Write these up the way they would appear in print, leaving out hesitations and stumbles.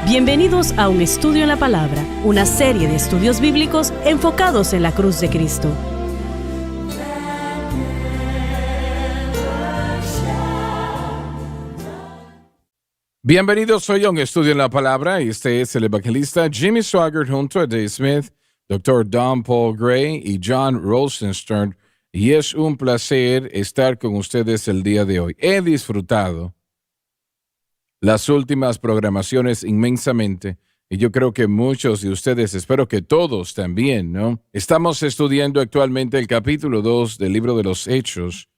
Bienvenidos a Un Estudio en la Palabra, una serie de estudios bíblicos enfocados en la cruz de Cristo. Bienvenidos hoy a Un Estudio en la Palabra. Este es el evangelista Jimmy Swaggart junto a Dave Smith, Dr. Don Paul Gray y John Rosenstern. Y es un placer estar con ustedes el día de hoy. He disfrutado las últimas programaciones inmensamente, y yo creo que muchos de ustedes, espero que todos también, ¿no? Estamos estudiando actualmente el capítulo 2 del libro de los Hechos,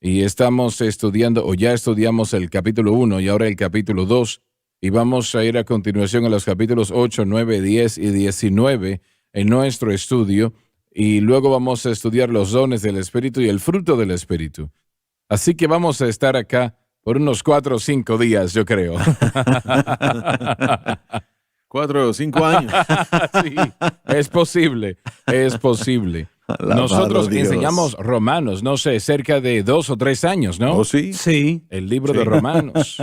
y estamos estudiando, o ya estudiamos el capítulo 1 y ahora el capítulo 2, y vamos a ir a continuación a los capítulos 8, 9, 10 y 19 en nuestro estudio, y luego vamos a estudiar los dones del Espíritu y el fruto del Espíritu. Así que vamos a estar acá por unos 4 o 5 días, yo creo. 4 o 5 años. Sí, es posible, es posible. Alabado Nosotros Dios. enseñamos Romanos, no sé, cerca de 2 o 3 años, ¿no? ¿Oh, sí? Sí. El libro de Romanos.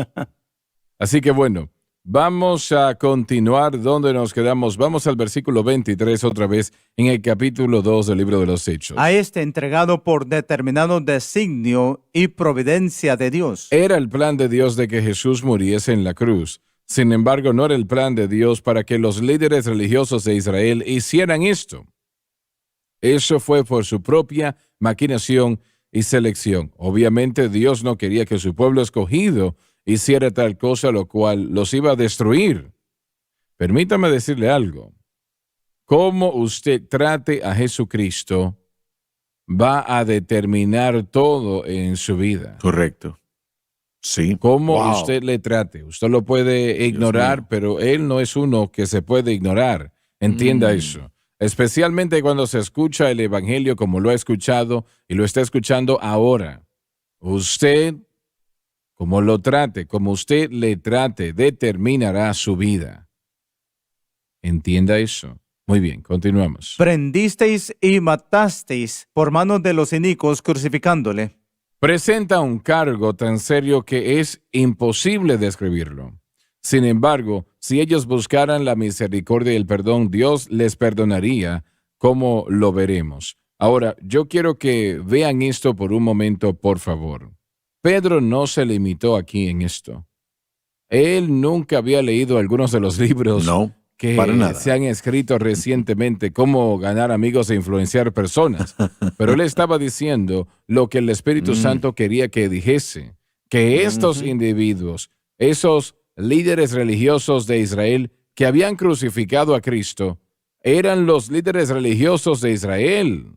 Así que bueno, vamos a continuar donde nos quedamos. Vamos al versículo 23 otra vez en el capítulo 2 del libro de los Hechos. A este entregado por determinado designio y providencia de Dios. Era el plan de Dios de que Jesús muriese en la cruz. Sin embargo, no era el plan de Dios para que los líderes religiosos de Israel hicieran esto. Eso fue por su propia maquinación y selección. Obviamente, Dios no quería que su pueblo escogido hiciera tal cosa, lo cual los iba a destruir. Permítame decirle algo. Cómo usted trate a Jesucristo va a determinar todo en su vida. Correcto. Sí. Cómo Wow. usted le trate. Usted lo puede ignorar, mío. pero Él no es uno que se puede ignorar. Entienda eso. Especialmente cuando se escucha el Evangelio como lo ha escuchado y lo está escuchando ahora. Usted, como lo trate, como usted le trate, determinará su vida. Entienda eso. Muy bien, continuamos. Prendisteis y matasteis por manos de los inicuos crucificándole. Presenta un cargo tan serio que es imposible describirlo. Sin embargo, si ellos buscaran la misericordia y el perdón, Dios les perdonaría, como lo veremos. Ahora, yo quiero que vean esto por un momento, por favor. Pedro no se limitó aquí en esto. Él nunca había leído algunos de los libros No, que para nada. se han escrito recientemente, cómo ganar amigos e influenciar personas. Pero él estaba diciendo lo que el Espíritu Santo quería que dijese, que estos individuos, esos líderes religiosos de Israel que habían crucificado a Cristo, eran los líderes religiosos de Israel.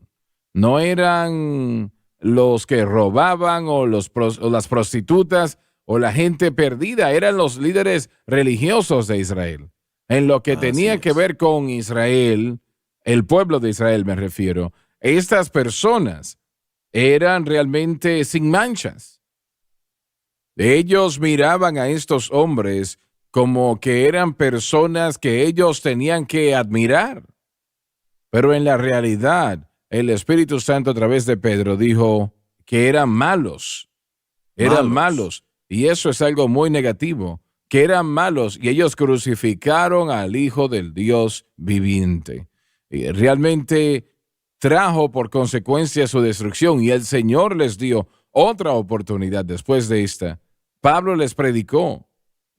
No eran los que robaban o las prostitutas o la gente perdida, eran los líderes religiosos de Israel. En lo que tenía que ver con Israel, el pueblo de Israel me refiero, estas personas eran realmente sin manchas. Ellos miraban a estos hombres como que eran personas que ellos tenían que admirar. Pero en la realidad, el Espíritu Santo a través de Pedro dijo que eran malos. Eran malos. Y eso es algo muy negativo. Que eran malos y ellos crucificaron al Hijo del Dios viviente. Y realmente trajo por consecuencia su destrucción y el Señor les dio otra oportunidad después de esta. Pablo les predicó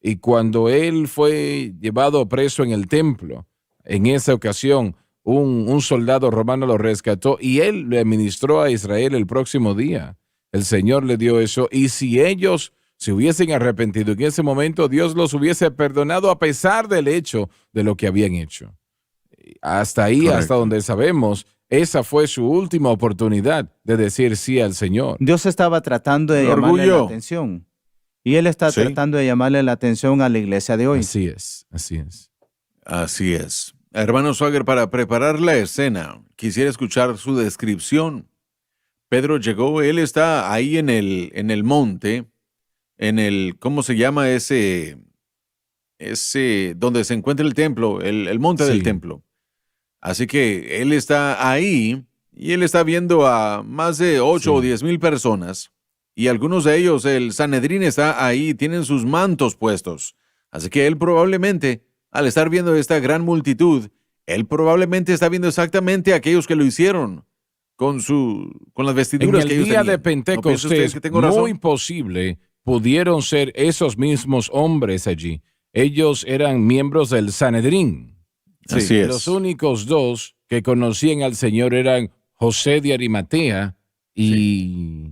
y cuando él fue llevado preso en el templo, en esa ocasión un soldado romano lo rescató y él le ministró a Israel el próximo día. El Señor le dio eso y si ellos se hubiesen arrepentido en ese momento, Dios los hubiese perdonado a pesar del hecho de lo que habían hecho. Hasta ahí, Correcto. hasta donde sabemos, esa fue su última oportunidad de decir sí al Señor. Dios estaba tratando de El llamarle la orgullo. atención. Y Él está Sí. tratando de llamarle la atención a la iglesia de hoy. Así es, así es. Así es. Hermano Swagger, para preparar la escena, quisiera escuchar su descripción. Pedro llegó, él está ahí en el monte, ¿cómo se llama ese donde se encuentra el templo, el monte Sí. del templo? Así que él está ahí y él está viendo a más de 8 Sí. o 10,000 personas y algunos de ellos, el Sanedrín está ahí, tienen sus mantos puestos. Así que él probablemente al estar viendo esta gran multitud, él probablemente está viendo exactamente a aquellos que lo hicieron con las vestiduras En que el ellos día tenían. de ¿No piensa usted Pentecostés, que tengo razón? muy posible, pudieron ser esos mismos hombres allí. Ellos eran miembros del Sanedrín. Sí. Así es. Los únicos dos que conocían al Señor eran José de Arimatea y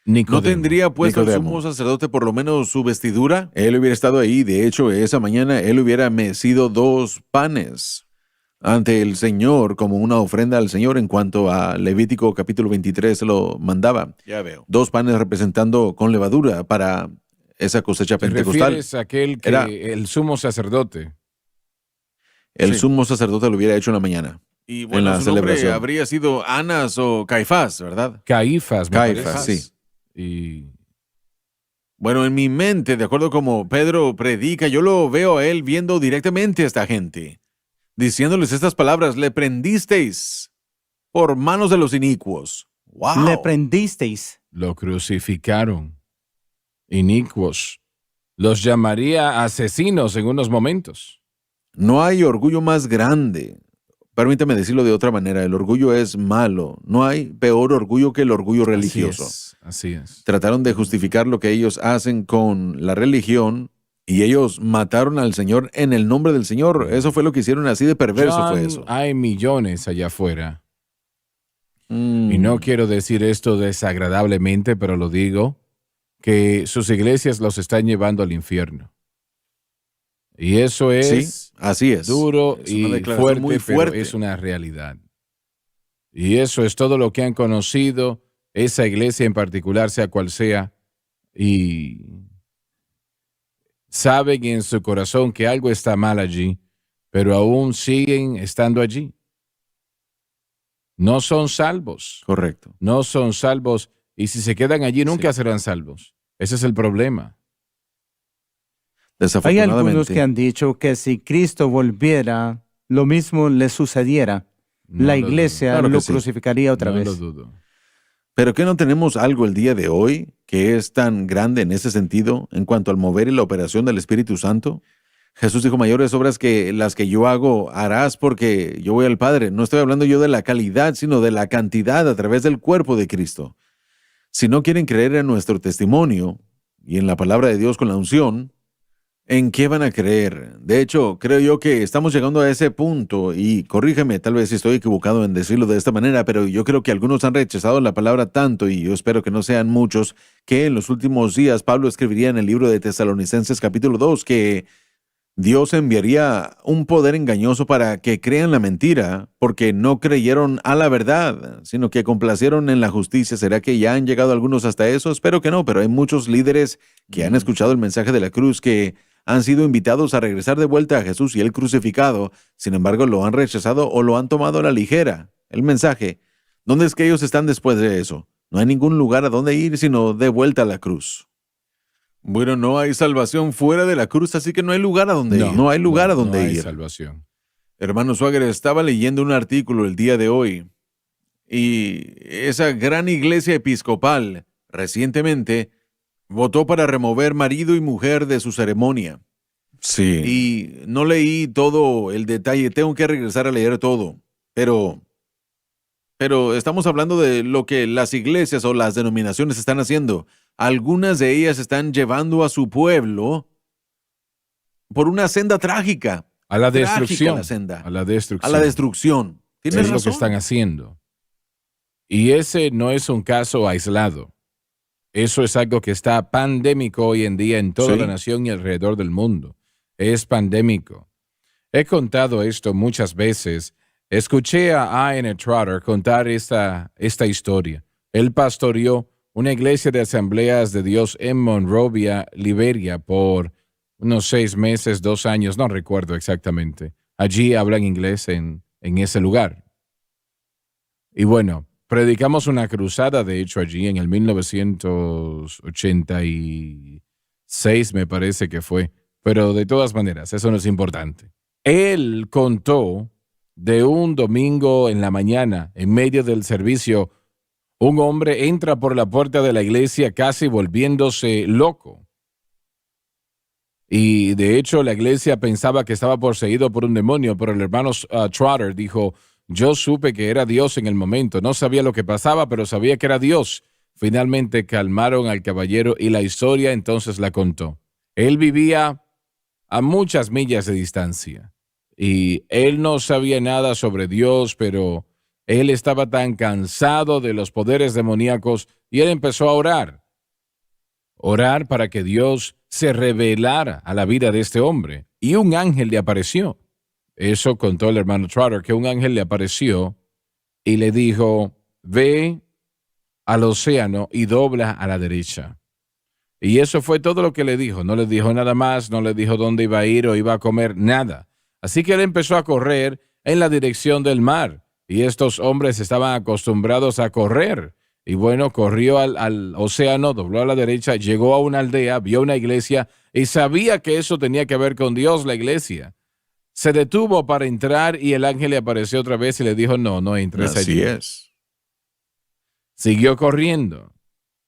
Nicodemo. ¿No tendría puesto el Nicodemo. sumo sacerdote por lo menos su vestidura? Él hubiera estado ahí. De hecho, esa mañana él hubiera mecido 2 panes ante el Señor como una ofrenda al Señor, en cuanto a Levítico capítulo 23 lo mandaba. Ya veo. 2 panes representando con levadura para esa cosecha ¿Te pentecostal. refieres a aquel que Era- el sumo sacerdote? El Sí. sumo sacerdote lo hubiera hecho en la mañana. Y bueno, en la su nombre celebración habría sido Anas o Caifás, ¿verdad? Caifás, me Caifás, parece. sí. Y Bueno, en mi mente, de acuerdo como Pedro predica, yo lo veo a él viendo directamente a esta gente, diciéndoles estas palabras: le prendisteis por manos de los inicuos. ¡Wow! Le prendisteis. lo crucificaron. Inicuos. Los llamaría asesinos en unos momentos. No hay orgullo más grande. Permítame decirlo de otra manera, el orgullo es malo. No hay peor orgullo que el orgullo religioso. Así es. Trataron de justificar lo que ellos hacen con la religión y ellos mataron al Señor en el nombre del Señor. Eso fue lo que hicieron, así de perverso John, fue eso. hay millones allá afuera. Mm. Y no quiero decir esto desagradablemente, pero lo digo, que sus iglesias los están llevando al infierno. Y eso es Sí, así es. duro Es una y declaración fuerte, muy pero fuerte. es una realidad. Y eso es todo lo que han conocido esa iglesia en particular, sea cual sea, y saben en su corazón que algo está mal allí, pero aún siguen estando allí. No son salvos. Correcto. No son salvos, y si se quedan allí nunca Sí. serán salvos. Ese es el problema. Hay Desafortunadamente. algunos que han dicho que si Cristo volviera, lo mismo le sucediera. No La lo dudo. iglesia Claro que lo sí. crucificaría otra No vez. lo dudo. Pero ¿qué no tenemos algo el día de hoy que es tan grande en ese sentido en cuanto al mover y la operación del Espíritu Santo? Jesús dijo: mayores obras que las que yo hago harás, porque yo voy al Padre. No estoy hablando yo de la calidad, sino de la cantidad a través del cuerpo de Cristo. Si no quieren creer en nuestro testimonio y en la palabra de Dios con la unción, ¿en qué van a creer? De hecho, creo yo que estamos llegando a ese punto, y corrígeme tal vez si estoy equivocado en decirlo de esta manera, pero yo creo que algunos han rechazado la palabra tanto, y yo espero que no sean muchos, que en los últimos días Pablo escribiría en el libro de Tesalonicenses capítulo 2 que Dios enviaría un poder engañoso para que crean la mentira, porque no creyeron a la verdad, sino que complacieron en la justicia. ¿Será que ya han llegado algunos hasta eso? Espero que no, pero hay muchos líderes que han escuchado el mensaje de la cruz, que han sido invitados a regresar de vuelta a Jesús y el crucificado. Sin embargo, lo han rechazado o lo han tomado a la ligera. El mensaje. ¿Dónde es que ellos están después de eso? No hay ningún lugar a donde ir, sino de vuelta a la cruz. Bueno, no hay salvación fuera de la cruz, así que no hay lugar a donde ir. No hay lugar a donde no hay ir. salvación. Hermano Swagger, estaba leyendo un artículo el día de hoy, y esa gran iglesia episcopal recientemente votó para remover marido y mujer de su ceremonia. Sí. Y no leí todo el detalle, tengo que regresar a leer todo, pero estamos hablando de lo que las iglesias o las denominaciones están haciendo. Algunas de ellas están llevando a su pueblo por una senda trágica. A la Trágica destrucción. la senda. A la destrucción. A la destrucción. ¿Tienes Es lo razón? que están haciendo. Y ese no es un caso aislado. Eso es algo que está pandémico hoy en día en toda Sí. la nación y alrededor del mundo. Es pandémico. He contado esto muchas veces. Escuché a Ian Trotter contar esta historia. Él pastoreó una iglesia de asambleas de Dios en Monrovia, Liberia, por unos 6 meses, 2 años, no recuerdo exactamente. Allí hablan inglés en ese lugar. Y bueno, predicamos una cruzada, de hecho, allí en el 1986, me parece que fue. Pero de todas maneras, eso no es importante. Él contó de un domingo en la mañana, en medio del servicio, un hombre entra por la puerta de la iglesia casi volviéndose loco. Y de hecho la iglesia pensaba que estaba poseído por un demonio, pero el hermano Trotter dijo, yo supe que era Dios en el momento. No sabía lo que pasaba, pero sabía que era Dios. Finalmente calmaron al caballero y la historia entonces la contó. Él vivía a muchas millas de distancia y él no sabía nada sobre Dios, pero él estaba tan cansado de los poderes demoníacos y él empezó a orar para que Dios se revelara a la vida de este hombre. Y un ángel le apareció. Eso contó el hermano Trotter, que un ángel le apareció y le dijo, ve al océano y dobla a la derecha. Y eso fue todo lo que le dijo. No le dijo nada más, no le dijo dónde iba a ir o iba a comer, nada. Así que él empezó a correr en la dirección del mar. Y estos hombres estaban acostumbrados a correr. Y bueno, corrió al océano, dobló a la derecha, llegó a una aldea, vio una iglesia y sabía que eso tenía que ver con Dios, la iglesia. Se detuvo para entrar y el ángel le apareció otra vez y le dijo, no entres allí. Así es. Siguió corriendo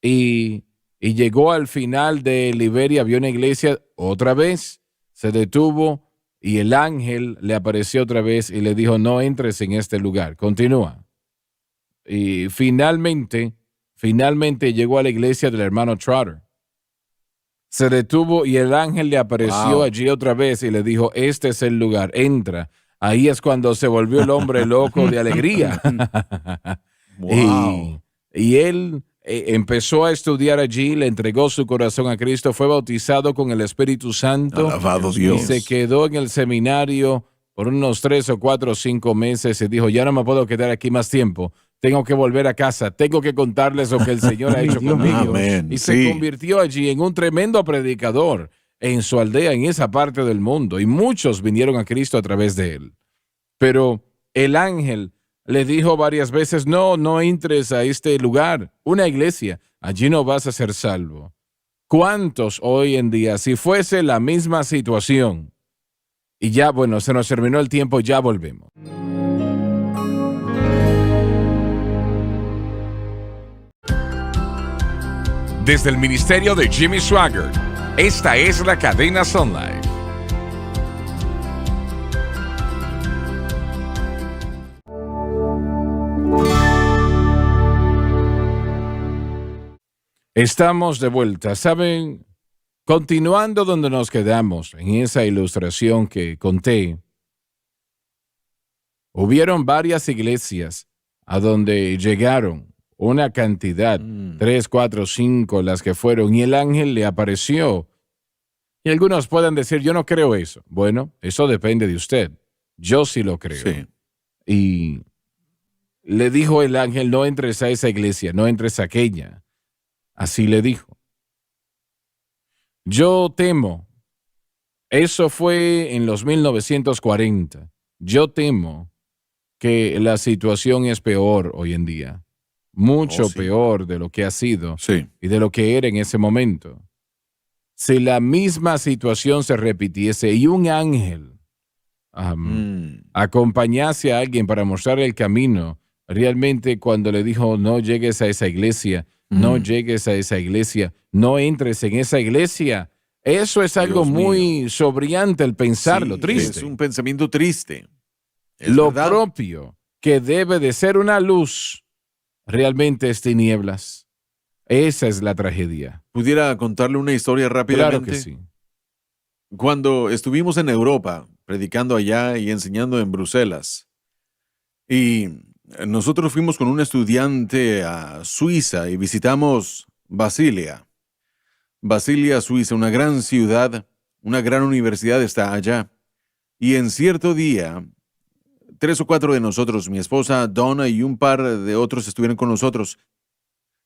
y llegó al final de Liberia, vio una iglesia otra vez, se detuvo y el ángel le apareció otra vez y le dijo, no entres en este lugar, continúa. Y finalmente llegó a la iglesia del hermano Trotter. Se detuvo y el ángel le apareció allí otra vez y le dijo, este es el lugar, entra. Ahí es cuando se volvió el hombre loco de alegría. Wow. Y él empezó a estudiar allí, le entregó su corazón a Cristo, fue bautizado con el Espíritu Santo. Alabado Y Dios. se quedó en el seminario por unos 3 o 4 o 5 meses y dijo, ya no me puedo quedar aquí más tiempo. Tengo que volver a casa, tengo que contarles lo que el Señor ha hecho conmigo. Amén, Y se sí. convirtió allí en un tremendo predicador en su aldea, en esa parte del mundo. Y muchos vinieron a Cristo a través de él. Pero el ángel le dijo varias veces, no entres a este lugar, una iglesia, allí no vas a ser salvo. ¿Cuántos hoy en día, si fuese la misma situación? Y ya, bueno, se nos terminó el tiempo, ya volvemos. Desde el ministerio de Jimmy Swaggart, esta es la cadena Sun Life. Estamos de vuelta. ¿Saben? Continuando donde nos quedamos, en esa ilustración que conté, hubieron varias iglesias a donde llegaron una cantidad, 3, 4, 5, las que fueron, y el ángel le apareció. Y algunos pueden decir, yo no creo eso. Bueno, eso depende de usted. Yo sí lo creo. Sí. Y le dijo el ángel, no entres a esa iglesia, no entres a aquella. Así le dijo. Yo temo, eso fue en los 1940, yo temo que la situación es peor hoy en día, mucho sí. peor de lo que ha sido Sí. y de lo que era en ese momento. Si la misma situación se repitiese y un ángel acompañase a alguien para mostrar el camino, realmente cuando le dijo no llegues a esa iglesia, no llegues a esa iglesia, no entres en esa iglesia, eso es algo Dios muy sobriante el pensarlo, Sí, triste. Es un pensamiento triste. Es Lo verdad. propio que debe de ser una luz, realmente es tinieblas. Esa es la tragedia. ¿Pudiera contarle una historia rápidamente? Claro que sí. Cuando estuvimos en Europa, predicando allá y enseñando en Bruselas, y nosotros fuimos con un estudiante a Suiza y visitamos Basilia. Basilia, Suiza, una gran ciudad, una gran universidad está allá. Y en cierto día, 3 o 4 de nosotros, mi esposa Donna y un par de otros estuvieron con nosotros.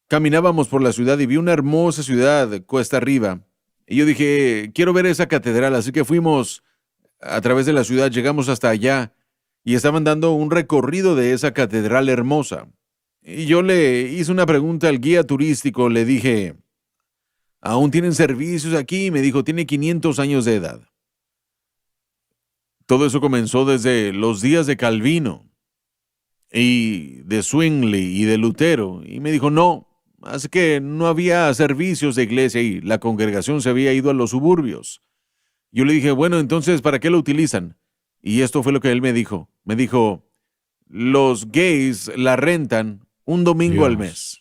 Caminábamos por la ciudad y vi una hermosa ciudad cuesta arriba. Y yo dije, quiero ver esa catedral, así que fuimos a través de la ciudad, llegamos hasta allá y estaban dando un recorrido de esa catedral hermosa. Y yo le hice una pregunta al guía turístico, le dije, ¿aún tienen servicios aquí? Y me dijo, tiene 500 años de edad. Todo eso comenzó desde los días de Calvino y de Zwingli y de Lutero. Y me dijo, no, así que no había servicios de iglesia y la congregación se había ido a los suburbios. Yo le dije, bueno, entonces, ¿para qué lo utilizan? Y esto fue lo que él me dijo. Me dijo, los gays la rentan un domingo al mes.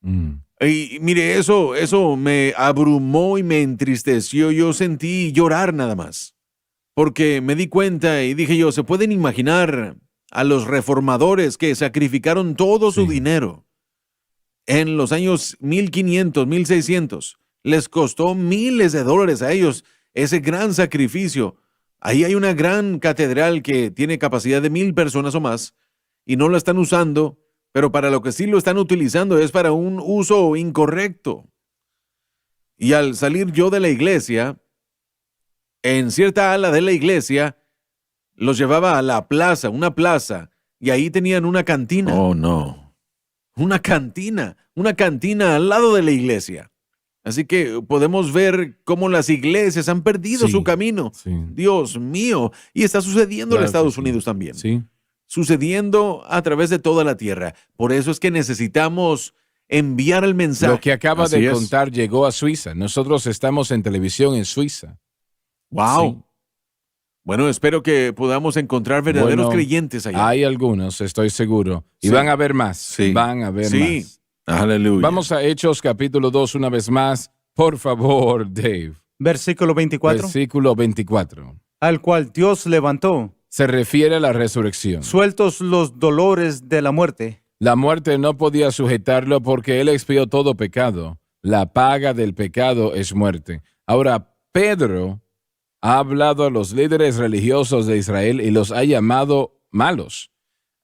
Y mire, eso me abrumó y me entristeció. Yo sentí llorar nada más. Porque me di cuenta y dije yo, ¿se pueden imaginar a los reformadores que sacrificaron todo su dinero en los años 1500, 1600? Les costó miles de dólares a ellos ese gran sacrificio. Ahí hay una gran catedral que tiene capacidad de 1000 personas o más y no la están usando, pero para lo que sí lo están utilizando es para un uso incorrecto. Y al salir yo de la iglesia, en cierta ala de la iglesia, los llevaba a la plaza, una plaza, y ahí tenían una cantina. Oh, no. Una cantina al lado de la iglesia. Así que podemos ver cómo las iglesias han perdido su camino. Sí. Dios mío. Y está sucediendo en Estados Unidos también. Sí. Sucediendo a través de toda la tierra. Por eso es que necesitamos enviar el mensaje. Lo que acaba Así de es. contar llegó a Suiza. Nosotros estamos en televisión en Suiza. ¡Wow! Sí. Bueno, espero que podamos encontrar verdaderos Bueno, creyentes allá. Hay algunos, estoy seguro. Y Sí. van a haber más. Sí. Van a haber Sí. más. Aleluya. Vamos a Hechos capítulo 2 una vez más. Por favor, Dave. Versículo 24. Versículo 24. Al cual Dios levantó, Se refiere a la resurrección. sueltos los dolores de la muerte. La muerte no podía sujetarlo porque él expió todo pecado. La paga del pecado es muerte. Ahora, Pedro ha hablado a los líderes religiosos de Israel y los ha llamado malos.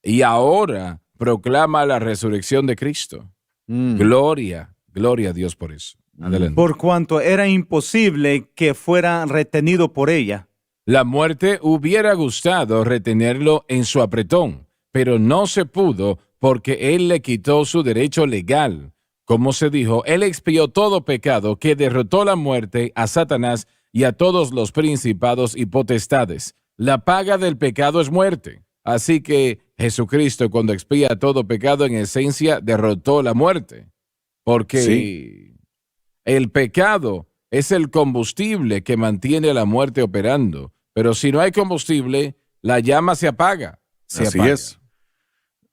Y ahora proclama la resurrección de Cristo. Gloria a Dios por eso. Adelante. Por cuanto era imposible que fuera retenido por ella. La muerte hubiera gustado retenerlo en su apretón, pero no se pudo porque él le quitó su derecho legal. Como se dijo, él expió todo pecado que derrotó la muerte a Satanás y a todos los principados y potestades. La paga del pecado es muerte. Así que Jesucristo, cuando expía todo pecado, en esencia derrotó la muerte. Porque el pecado es el combustible que mantiene a la muerte operando. Pero si no hay combustible, la llama se apaga. Así es.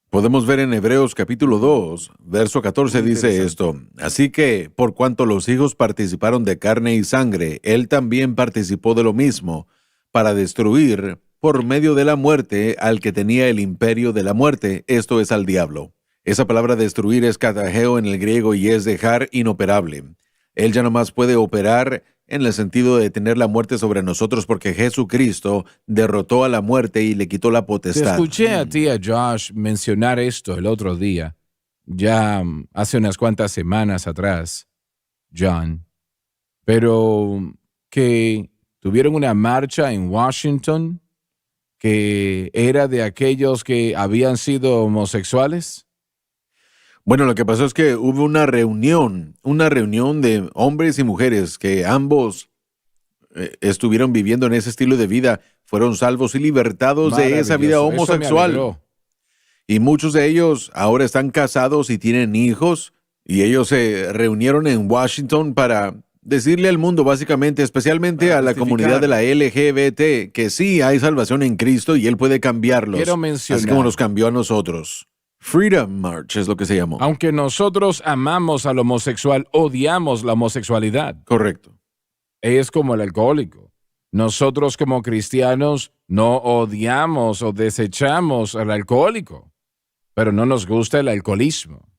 Podemos ver en Hebreos capítulo 2, verso 14 dice esto. Así que, por cuanto los hijos participaron de carne y sangre, él también participó de lo mismo, para destruir, por medio de la muerte, al que tenía el imperio de la muerte, esto es al diablo. Esa palabra destruir es katageo en el griego y es dejar inoperable. Él ya no más puede operar en el sentido de tener la muerte sobre nosotros porque Jesucristo derrotó a la muerte y le quitó la Te potestad. escuché a ti, a Josh, mencionar esto el otro día, ya hace unas cuantas semanas atrás, John, pero que tuvieron una marcha en Washington que era de aquellos que habían sido homosexuales. Bueno, lo que pasó es que hubo una reunión de hombres y mujeres que ambos estuvieron viviendo en ese estilo de vida, fueron salvos y libertados de esa vida Maravilloso. Eso me homosexual. alegró. Y muchos de ellos ahora están casados y tienen hijos, y ellos se reunieron en Washington para decirle al mundo, básicamente, especialmente Para a la testificar. comunidad de la LGBT, que sí hay salvación en Cristo y Él puede cambiarlos. Quiero mencionar, así como nos cambió a nosotros. Freedom March es lo que se llamó. aunque nosotros amamos al homosexual, odiamos la homosexualidad. Correcto. Es como el alcohólico. Nosotros como cristianos no odiamos o desechamos al alcohólico, pero no nos gusta el alcoholismo.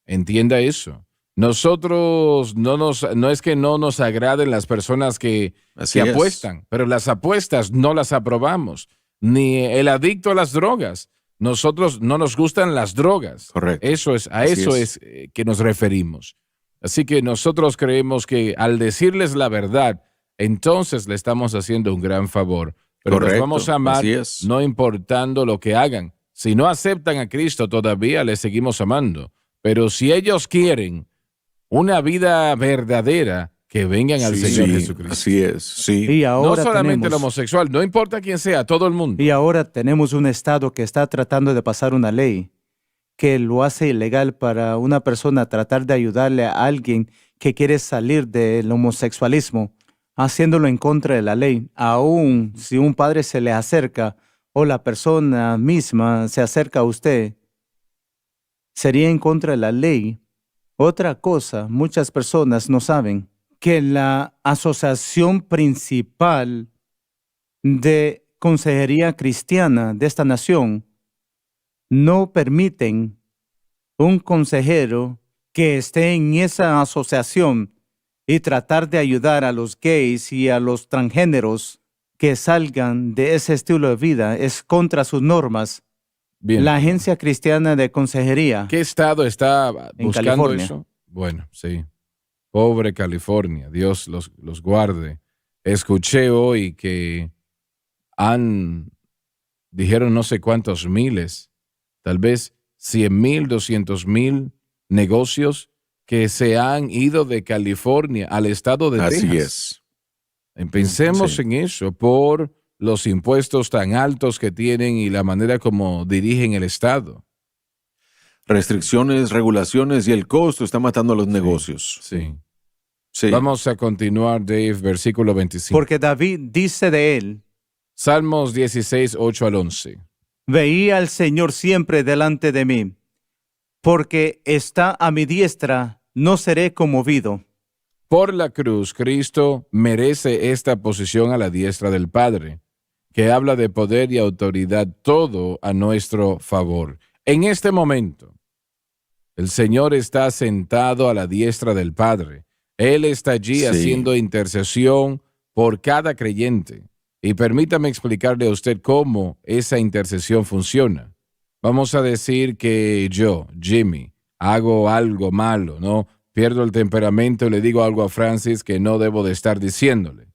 Entienda eso. Nosotros no es que no nos agraden las personas que Así es. apuestan, pero las apuestas no las aprobamos, ni el adicto a las drogas. Nosotros no nos gustan las drogas. Correcto. A Así eso es. es que nos referimos. Así que nosotros creemos que al decirles la verdad, entonces le estamos haciendo un gran favor. Pero Correcto. los vamos a amar Así es. no importando lo que hagan. Si no aceptan a Cristo, todavía les seguimos amando. Pero si ellos quieren una vida verdadera, que vengan al Señor Jesucristo. Así es, sí. Y No ahora solamente el tenemos, homosexual, no importa quién sea, todo el mundo. y ahora tenemos un estado que está tratando de pasar una ley que lo hace ilegal para una persona tratar de ayudarle a alguien que quiere salir del homosexualismo haciéndolo en contra de la ley. Aún si un padre se le acerca o la persona misma se acerca a usted, sería en contra de la ley. Otra cosa, muchas personas no saben que la asociación principal de consejería cristiana de esta nación no permiten un consejero que esté en esa asociación y tratar de ayudar a los gays y a los transgéneros que salgan de ese estilo de vida. Es contra sus normas. Bien. La Agencia Cristiana de Consejería. ¿Qué estado está En buscando California. eso? Bueno, sí. Pobre California, Dios los guarde. Escuché hoy que dijeron no sé cuántos miles, tal vez 100,000, 200,000 negocios que se han ido de California al estado de Así Texas. es. Pensemos Sí. en eso por los impuestos tan altos que tienen y la manera como dirigen el estado. Restricciones, regulaciones y el costo está matando a los negocios. Sí. Sí. Vamos a continuar, Dave, versículo 25. Porque David dice de él: Salmos 16, 8 al 11. veía al Señor siempre delante de mí, porque está a mi diestra, no seré conmovido. Por la cruz, Cristo merece esta posición a la diestra del Padre, que habla de poder y autoridad, todo a nuestro favor. En este momento, el Señor está sentado a la diestra del Padre. Él está allí Sí. haciendo intercesión por cada creyente. Y permítame explicarle a usted cómo esa intercesión funciona. Vamos a decir que yo, Jimmy, hago algo malo, ¿no? Pierdo el temperamento y le digo algo a Francis que no debo de estar diciéndole.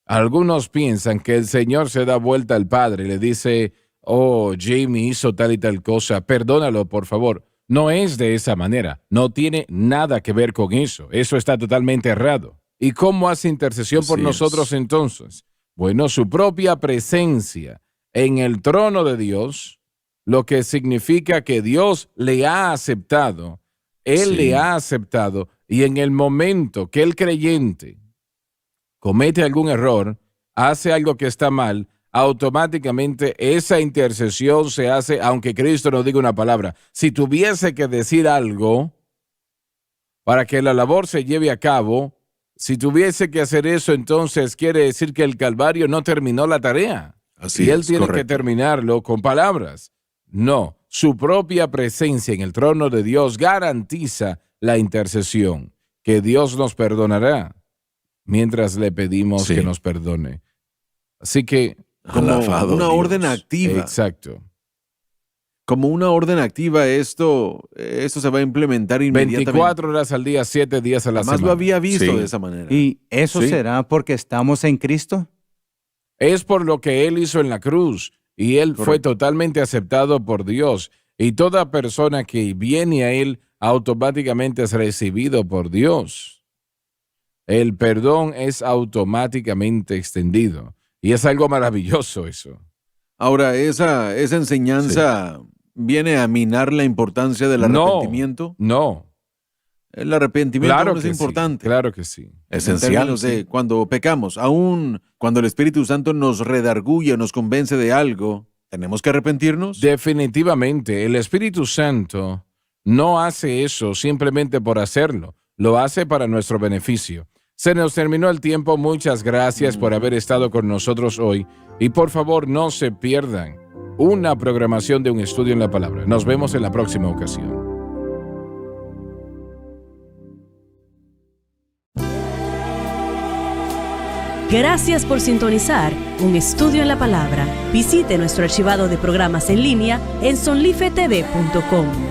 Algunos piensan que el Señor se da vuelta al Padre y le dice: oh, Jimmy hizo tal y tal cosa, perdónalo, por favor. No es de esa manera. No tiene nada que ver con eso. Eso está totalmente errado. ¿Y cómo hace intercesión por Así nosotros es. entonces? Bueno, su propia presencia en el trono de Dios, lo que significa que Dios le ha aceptado. Él Sí. le ha aceptado, y en el momento que el creyente comete algún error, hace algo que está mal, automáticamente esa intercesión se hace aunque Cristo no diga una palabra. Si tuviese que decir algo para que la labor se lleve a cabo, si tuviese que hacer eso, entonces quiere decir que el Calvario no terminó la tarea. Así Y él es, tiene que correcto. terminarlo con palabras. No, su propia presencia en el trono de Dios garantiza la intercesión, que Dios nos perdonará mientras le pedimos Sí. que nos perdone. Así que, Como alabado una Dios. orden activa. Exacto. Como una orden activa, esto se va a implementar inmediatamente. 24 horas al día, 7 días a la Jamás semana. lo había visto Sí. de esa manera. ¿Y eso Sí. será porque estamos en Cristo? Es por lo que Él hizo en la cruz, y Él fue Correcto. totalmente aceptado por Dios. Y toda persona que viene a Él automáticamente es recibido por Dios. El perdón es automáticamente extendido. Y es algo maravilloso eso. Ahora, esa enseñanza viene a minar la importancia del arrepentimiento. No, El arrepentimiento claro es que importante. sí, claro que sí. Esencial. En términos de cuando pecamos, aún cuando el Espíritu Santo nos redarguye, nos convence de algo, ¿tenemos que arrepentirnos? Definitivamente, el Espíritu Santo no hace eso simplemente por hacerlo, lo hace para nuestro beneficio. Se nos terminó el tiempo, muchas gracias por haber estado con nosotros hoy y por favor no se pierdan una programación de Un Estudio en la Palabra. Nos vemos en la próxima ocasión. Gracias por sintonizar Un Estudio en la Palabra. Visite nuestro archivado de programas en línea en sonlifetv.com.